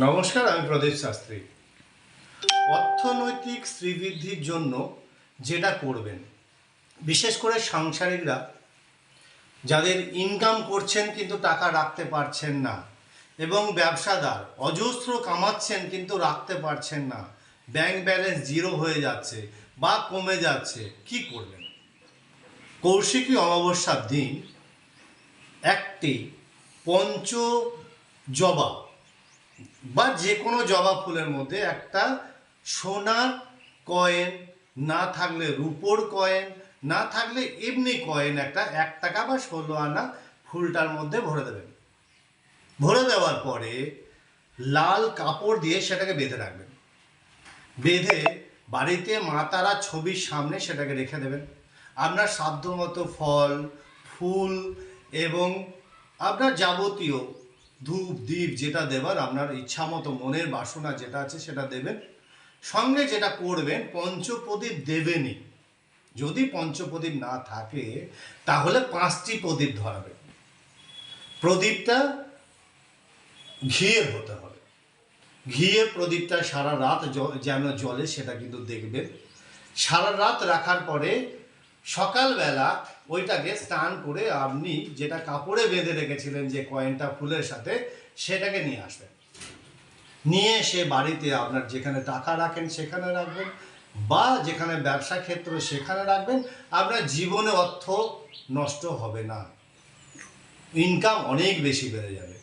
নমস্কার, আমি প্রদীপ শাস্ত্রী। অর্থনৈতিক শ্রীবৃদ্ধির জন্য যেটা করবেন, বিশেষ করে সাংসারিকরা যাদের ইনকাম করছেন কিন্তু টাকা রাখতে পারছেন না, এবং ব্যবসাদার অজস্র কামাচ্ছেন কিন্তু রাখতে পারছেন না, ব্যাংক ব্যালেন্স জিরো হয়ে যাচ্ছে বা কমে যাচ্ছে, কি করবেন? কৌশিকী অমাবস্যার দিন একটি পঞ্চ জবা বা যে কোনো জবা ফুলের মধ্যে একটা সোনার কয়েন, না থাকলে রূপোর কয়েন, না থাকলে এমনি কয়েন একটা 1 টাকা বা 16 আনা ফুলটার মধ্যে ভরে দেবেন। ভরে দেওয়ার পরে লাল কাপড় দিয়ে সেটাকে বেঁধে রাখবেন। বেঁধে বাড়িতে মা তারা ছবির সামনে সেটাকে রেখে দেবেন। আপনার সাধ্যমতো ফল, ফুল এবং আপনার যাবতীয় ধূপ দ্বীপ যেটা দেবার আপনার ইচ্ছা মতো, মনের বাসনা যেটা আছে সেটা দেবেন। সঙ্গে যেটা করবেন, পঞ্চপ্রদীপ দেবেনই। যদি পঞ্চপ্রদীপ না থাকে তাহলে 5টি প্রদীপ ধরাবেন। প্রদীপটা ঘিয়ের হতে হবে। ঘিয়ের প্রদীপটা সারা রাত যেন জ্বলে সেটা কিন্তু দেখবেন। সারা রাত রাখার পরে সকালবেলা ওইটাকে স্নান করে আপনি যেটা কাপড়ে বেঁধে রেখেছিলেন যে কয়েনটা ফুলের সাথে, সেটাকে নিয়ে আসবেন। নিয়ে এসে বাড়িতে আপনার যেখানে টাকা রাখেন সেখানে রাখবেন, বা যেখানে ব্যবসা ক্ষেত্র সেখানে রাখবেন। আপনার জীবনে অর্থ নষ্ট হবে না, ইনকাম অনেক বেশি বেড়ে যাবে।